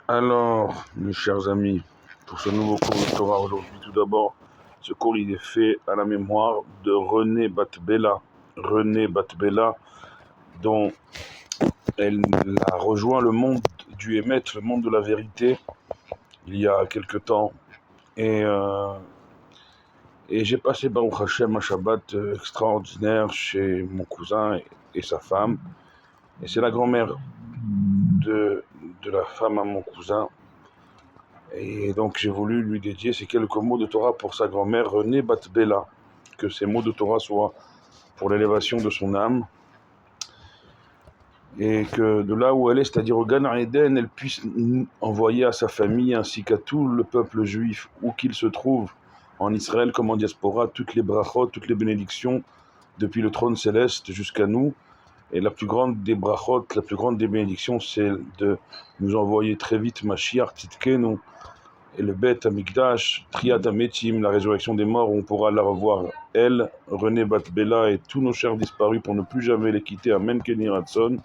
Alors, mes chers amis, pour ce nouveau cours de Torah aujourd'hui, tout d'abord, ce cours il est fait à la mémoire de René Batbella. René Batbella, dont elle a rejoint le monde du Hémet, le monde de la vérité, il y a quelque temps. Et j'ai passé Baruch Hashem un Shabbat extraordinaire chez mon cousin et sa femme. Et c'est la grand-mère de la femme à mon cousin. Et donc j'ai voulu lui dédier ces quelques mots de Torah pour sa grand-mère René Batbella, que ces mots de Torah soient pour l'élévation de son âme, et que de là où elle est, c'est-à-dire au Gan Eden, elle puisse envoyer à sa famille ainsi qu'à tout le peuple juif, où qu'il se trouve, en Israël comme en diaspora, toutes les brachot, toutes les bénédictions, depuis le trône céleste jusqu'à nous. Et la plus grande des brachot, la plus grande des bénédictions, c'est de nous envoyer très vite Mashiach Tzidkenu, et le Bet Amikdash, Triat Ametim, la résurrection des morts, où on pourra la revoir, elle, René Batbella et tous nos chers disparus, pour ne plus jamais les quitter. Amen Kenny Ratson.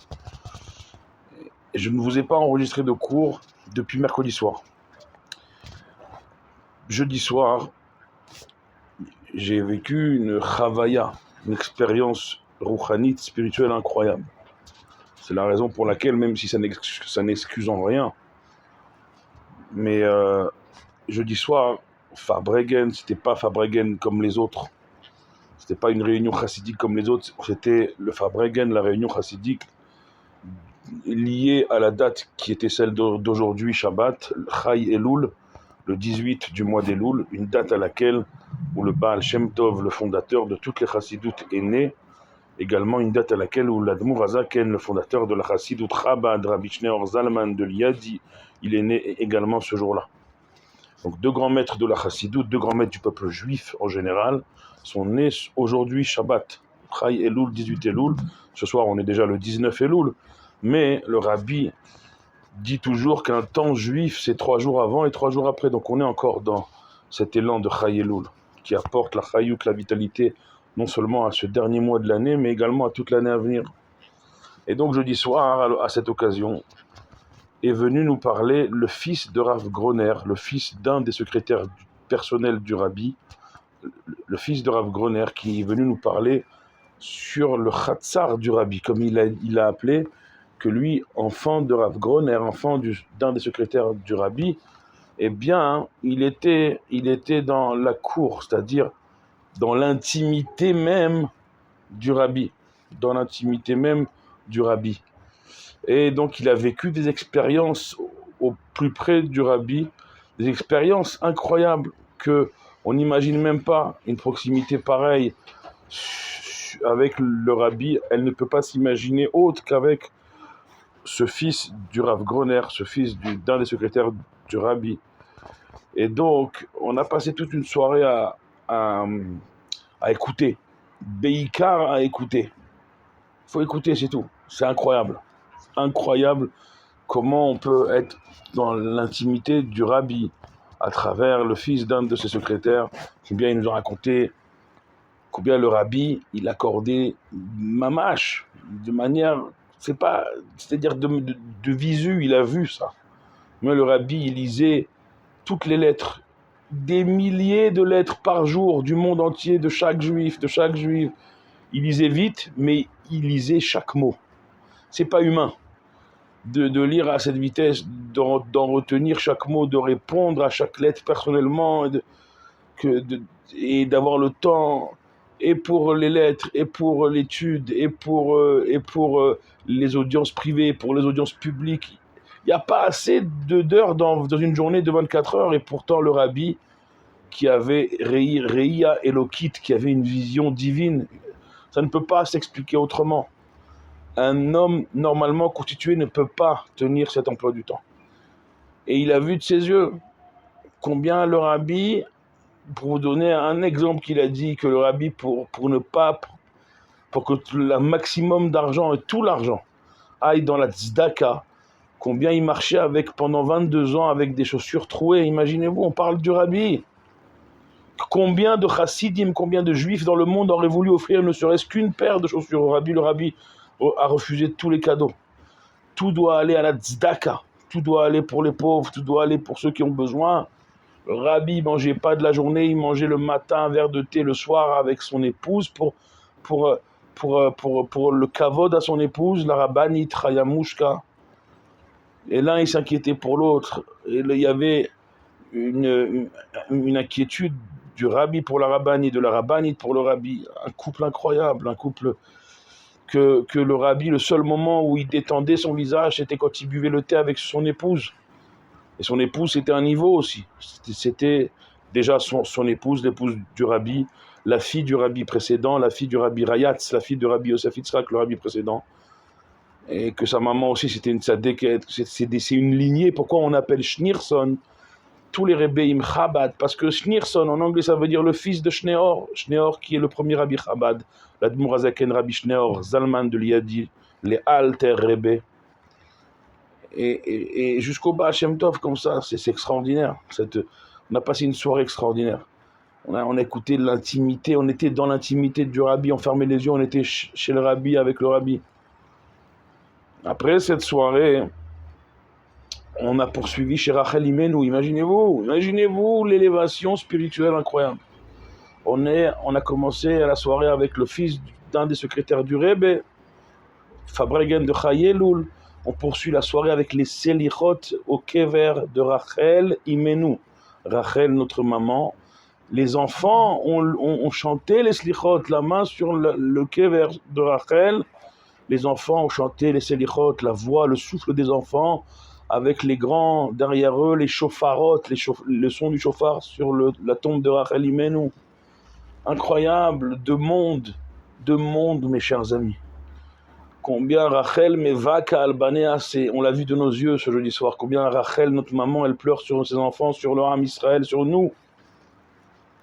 Et je ne vous ai pas enregistré de cours depuis mercredi soir. Jeudi soir, j'ai vécu une chavaya, une expérience rouchanite, spirituelle incroyable. C'est la raison pour laquelle, même si ça n'excuse en rien, mais jeudi soir, Farbrengen, c'était pas Farbrengen comme les autres. C'était pas une réunion chassidique comme les autres. C'était le Farbrengen, la réunion chassidique, liée à la date qui était celle d'aujourd'hui, Shabbat, Chai Elul, le 18 du mois d'Elul, une date à laquelle où le Baal Shem Tov, le fondateur de toutes les chassidoutes, est né. Également une date à laquelle où l'Admour Hazaken, le fondateur de la chassidoute Chabad, Rabbi Shneur Zalman de Liadi, il est né également ce jour-là. Donc deux grands maîtres de la chassidoute, deux grands maîtres du peuple juif en général, sont nés aujourd'hui Shabbat, Chai Elul, 18 Elul. Ce soir on est déjà le 19 Elul, mais le rabbi dit toujours qu'un temps juif c'est 3 jours avant et 3 jours après. Donc on est encore dans cet élan de Chai Elul qui apporte la chayout, la vitalité, non seulement à ce dernier mois de l'année, mais également à toute l'année à venir. Et donc jeudi soir, à cette occasion, est venu nous parler le fils de Rav Groner, le fils d'un des secrétaires personnels du rabbi, le fils de Rav Groner, qui est venu nous parler sur le Chatzar du rabbi, comme il a appelé, que lui, enfant de Rav Groner, enfant d'un des secrétaires du rabbi, eh bien, il était dans la cour, c'est-à-dire dans l'intimité même du rabbi, dans l'intimité même du rabbi. Et donc, il a vécu des expériences au plus près du rabbi, des expériences incroyables que on n'imagine même pas. Une proximité pareille avec le rabbi, elle ne peut pas s'imaginer autre qu'avec ce fils du Rav Groner, ce fils d'un des secrétaires du rabbi. Et donc, on a passé toute une soirée à écouter, Beikar à écouter. Il faut écouter, c'est tout. C'est incroyable. Incroyable comment on peut être dans l'intimité du rabbi à travers le fils d'un de ses secrétaires. Combien il nous a raconté, combien le rabbi il accordait mamash de manière, c'est-à-dire de visu, il a vu ça. Mais le rabbi il lisait toutes les lettres, des milliers de lettres par jour du monde entier, de chaque juif. Il lisait vite, mais il lisait chaque mot. C'est pas humain de lire à cette vitesse, d'en retenir chaque mot, de répondre à chaque lettre personnellement, et d'avoir le temps, et pour les lettres, et pour l'étude, et pour les audiences privées, pour les audiences publiques. Il n'y a pas assez d'heures dans une journée de 24 heures, et pourtant le rabbi, qui avait Reia Elokit, qui avait une vision divine, ça ne peut pas s'expliquer autrement. Un homme normalement constitué ne peut pas tenir cet emploi du temps. Et il a vu de ses yeux combien le rabbi, pour vous donner un exemple qu'il a dit, que le rabbi, pour que le maximum d'argent et tout l'argent aille dans la tzedaka, combien il marchait pendant 22 ans avec des chaussures trouées. Imaginez-vous, on parle du rabbi. Combien de chassidim, combien de juifs dans le monde auraient voulu offrir ne serait-ce qu'une paire de chaussures au rabbi. Le rabbi a refusé tous les cadeaux. Tout doit aller à la tzedaka. tout doit aller pour les pauvres, tout doit aller pour ceux qui ont besoin. Le rabbi ne mangeait pas de la journée, il mangeait le matin un verre de thé, le soir avec son épouse pour, pour le kavod à son épouse, la rabbanite Chayamushka. Et l'un, il s'inquiétait pour l'autre. Et il y avait une inquiétude du rabbi pour la rabbinite, de la rabbinite pour le rabbi. Un couple incroyable, un couple que le rabbi, le seul moment où il détendait son visage, c'était quand il buvait le thé avec son épouse. Et son épouse, c'était un niveau aussi. C'était déjà son épouse, l'épouse du rabbi, la fille du rabbi précédent, la fille du rabbi Rayatz, la fille du rabbi Yosef Yitzhak, le rabbi précédent. Et que sa maman aussi, c'était une tzadéket, c'est une lignée. Pourquoi on appelle Schneerson tous les Rebbeim Chabad? Parce que Schneerson, en anglais, ça veut dire le fils de Schneor. Schneor qui est le premier rabbi Chabad. L'Admour Hazaken, rabbi Schneor, Zalman de Liadi, les Alter Rebbe. Et jusqu'au Baal Shem Tov, comme ça, c'est extraordinaire. On a passé une soirée extraordinaire. On a écouté l'intimité, on était dans l'intimité du rabbi, on fermait les yeux, on était chez le rabbi avec le rabbi. Après cette soirée, on a poursuivi chez Rachel Imenu. Imaginez-vous l'élévation spirituelle incroyable. On a commencé la soirée avec le fils d'un des secrétaires du Rebbe, Fabregen de Chai Elul. On poursuit la soirée avec les Selichot au kever de Rachel Imenu. Rachel, notre maman. Les enfants ont chanté les Selichot, la main sur le kever de Rachel. Les enfants ont chanté les Selichot, la voix, le souffle des enfants, avec les grands derrière eux, les chauffarot, le son du chauffard sur la tombe de Rachel Imenu. Incroyable, de monde, mes chers amis. Combien Rachel mevaka albanea, on l'a vu de nos yeux ce jeudi soir. Combien Rachel, notre maman, elle pleure sur ses enfants, sur le Ham Israël, sur nous.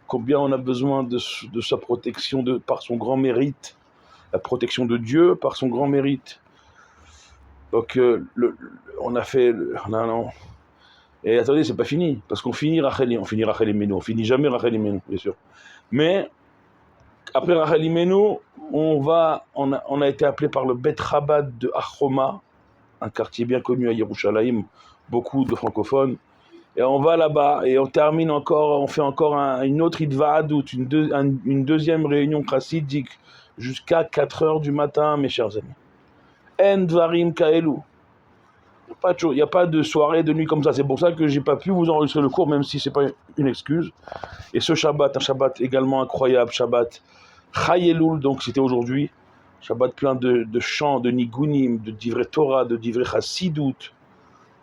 Combien on a besoin de sa protection par son grand mérite. La protection de Dieu par son grand mérite. Donc, on a fait... Non. Et attendez, c'est pas fini. Parce qu'on finit Rachel Imenu. On finit jamais Rachel Imenu, bien sûr. Mais, après Rachel Imenu, on a été appelé par le Bet Chabad de Achoma, un quartier bien connu à Yerushalayim, beaucoup de francophones. Et on va là-bas et on termine encore, on fait encore une autre Idva'adout, une deuxième réunion chassidique jusqu'à 4h du matin, mes chers amis. En dvarim kaelu. Il n'y a pas de soirée, de nuit comme ça. C'est pour ça que je n'ai pas pu vous enregistrer le cours, même si ce n'est pas une excuse. Et ce Shabbat, un Shabbat également incroyable, Shabbat Chai Elul, donc c'était aujourd'hui. Shabbat plein de chants, de nigunim, de divrei Torah, de divrei Chassidut.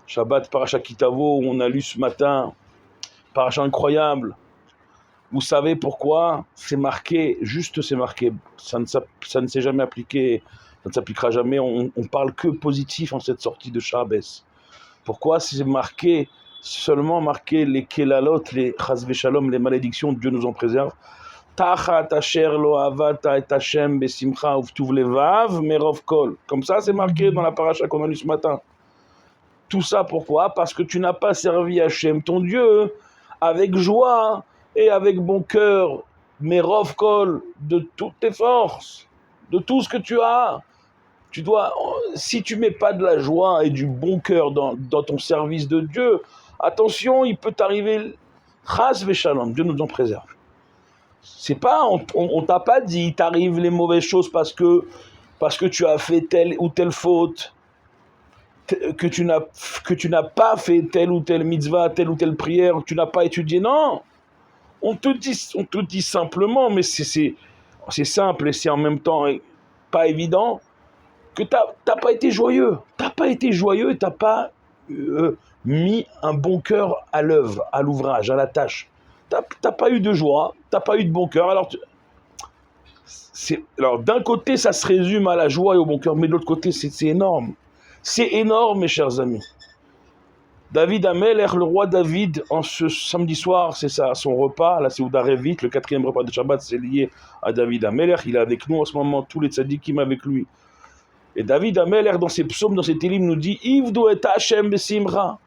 Shabbat Parashat Kitavo, où on a lu ce matin, Parashat incroyable. Vous savez pourquoi? C'est marqué, c'est marqué. Ça ne s'est jamais appliqué, ça ne s'appliquera jamais. On parle que positif en cette sortie de Shabbos. Pourquoi? C'est marqué, seulement marqué les kelalot, les chas v'shalom, les malédictions, Dieu nous en préserve. Tachat asher lo avata et Hashem besimcha uvtuv levav merov kol. Comme ça, c'est marqué dans la paracha qu'on a lu ce matin. Tout ça pourquoi? Parce que tu n'as pas servi Hashem, ton Dieu, avec joie et avec bon cœur, merov kol, de toutes tes forces, de tout ce que tu as. Tu dois, si tu mets pas de la joie et du bon cœur dans ton service de Dieu, attention, il peut t'arriver chas v'shalom, Dieu nous en préserve. C'est pas, on t'a pas dit, il t'arrive les mauvaises choses parce que tu as fait telle ou telle faute, que tu n'as pas fait telle ou telle mitzvah, telle ou telle prière, que tu n'as pas étudié. Non, on te dit simplement, mais c'est simple et c'est en même temps pas évident, que t'as pas été joyeux. T'as pas été joyeux et t'as pas mis un bon cœur à l'œuvre, à l'ouvrage, à la tâche. T'as pas eu de joie, t'as pas eu de bon cœur. Alors d'un côté, ça se résume à la joie et au bon cœur, mais de l'autre côté, c'est énorme. C'est énorme, mes chers amis. David Amelech, le roi David, en ce samedi soir, c'est son repas, la Seuda Revit, le 4e repas de Shabbat, c'est lié à David Amelech. Il est avec nous en ce moment, tous les tzadikim avec lui. Et David Amelech, dans ses psaumes, dans ses télim, nous dit Ivdu et Hashem besimcha.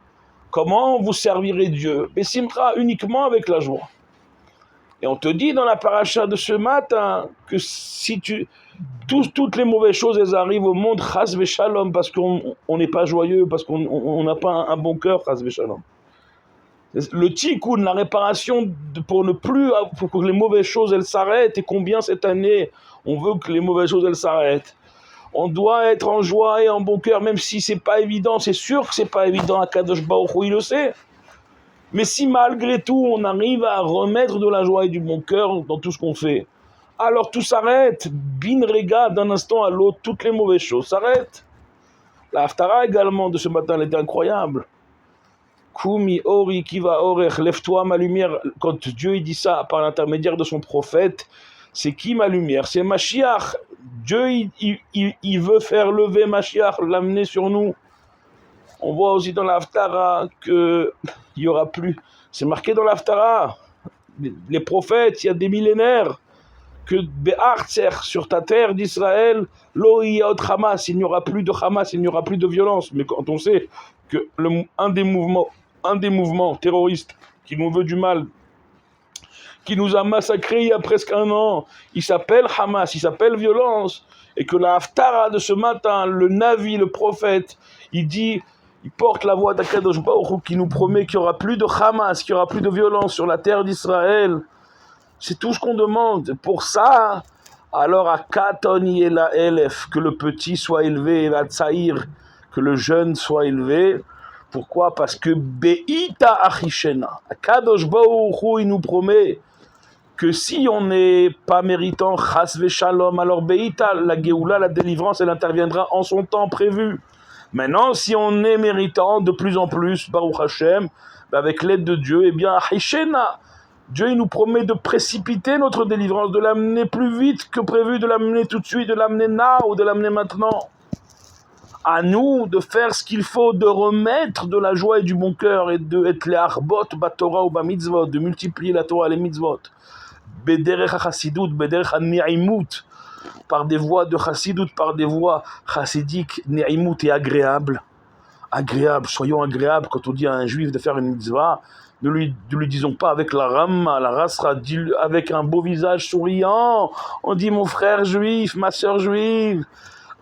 Comment vous servirez Dieu? Besimcha, uniquement avec la joie. Et on te dit dans la paracha de ce matin que si toutes les mauvaises choses, elles arrivent au monde, chas v'shalom, parce qu'on n'est pas joyeux, parce qu'on n'a pas un bon cœur, chas v'shalom. Le tikkun, la réparation pour que les mauvaises choses elles s'arrêtent, et combien cette année on veut que les mauvaises choses elles s'arrêtent. On doit être en joie et en bon cœur, même si c'est pas évident, c'est sûr que c'est pas évident, Akadosh Baruch Hu, il le sait. Mais si malgré tout on arrive à remettre de la joie et du bon cœur dans tout ce qu'on fait, alors tout s'arrête, bin rega, d'un instant à l'autre, toutes les mauvaises choses s'arrêtent. La haftara également de ce matin, elle était incroyable. Kumi ori kiva orech, lève-toi ma lumière. Quand Dieu il dit ça par l'intermédiaire de son prophète, c'est qui ma lumière? C'est Mashiach. Dieu il veut faire lever Mashiach, l'amener sur nous. On voit aussi dans la haftara qu'il n'y aura plus. C'est marqué dans la haftara. Les prophètes, il y a des millénaires, que Be'artser, sur ta terre d'Israël, lo yot Hamas, il n'y aura plus de Hamas, il n'y aura plus de violence. Mais quand on sait que un des mouvements terroristes qui nous veut du mal, qui nous a massacrés il y a presque un an, il s'appelle Hamas, il s'appelle violence, et que la haftara de ce matin, le Navi, le prophète, il porte la voix d'Akadosh Baruch Hu qui nous promet qu'il n'y aura plus de Hamas, qu'il n'y aura plus de violence sur la terre d'Israël. C'est tout ce qu'on demande. Pour ça, alors à Katon Yela Elef, que le petit soit élevé, et à Tsaïr, que le jeune soit élevé. Pourquoi? Parce que Be'ita Achishena, Akadosh Baruch Hu, il nous promet que si on n'est pas méritant, Chas Veshalom, alors Be'ita, la Géoula, la délivrance, elle interviendra en son temps prévu. Maintenant, si on est méritant de plus en plus, Baruch Hashem, avec l'aide de Dieu, eh bien, Achishena, Dieu il nous promet de précipiter notre délivrance, de l'amener plus vite que prévu, de l'amener tout de suite, de l'amener now, de l'amener maintenant. À nous de faire ce qu'il faut, de remettre de la joie et du bon cœur, et de être les arbot, batora ou bamitzvot, de multiplier la Torah et les mitzvot. Bederech ha-chassidut, bederech ha-ni'imut, par des voies de chassidut, par des voies chassidiques, ni'imut et agréables. Agréable, soyons agréables. Quand on dit à un juif de faire une mitzvah, ne lui disons pas avec la ramma, la rasra, avec un beau visage souriant. On dit mon frère juif, ma soeur juive,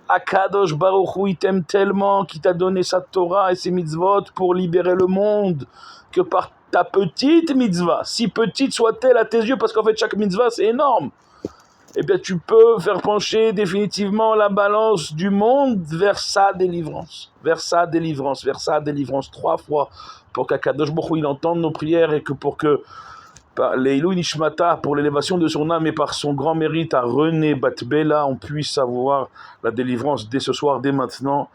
Akadosh Baruch Hu, il t'aime tellement qu'il t'a donné sa Torah et ses mitzvot pour libérer le monde, que par ta petite mitzvah, si petite soit-elle à tes yeux, parce qu'en fait chaque mitzvah c'est énorme, eh bien tu peux faire pencher définitivement la balance du monde vers sa délivrance, vers sa délivrance, vers sa délivrance 3 fois, pour qu'Akadosh Baruch Hu il entende nos prières, et que pour que par l'Eilou Nishmata, pour l'élévation de son âme et par son grand mérite à René Batbela, on puisse avoir la délivrance dès ce soir, dès maintenant,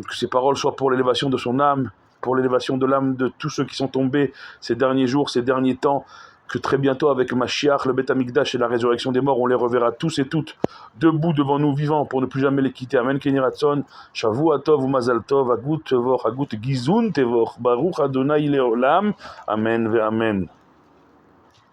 que ces paroles soient pour l'élévation de son âme, pour l'élévation de l'âme de tous ceux qui sont tombés ces derniers jours, ces derniers temps, que très bientôt avec Mashiach, le Beth Amikdash et la résurrection des morts, on les reverra tous et toutes debout devant nous vivants pour ne plus jamais les quitter. Amen. Keni Ratzon, Shavua Tov ou Mazal Tov, Agut Tevor, Agut Gizun Tevor, Baruch Adonai Leolam. Amen ve Amen.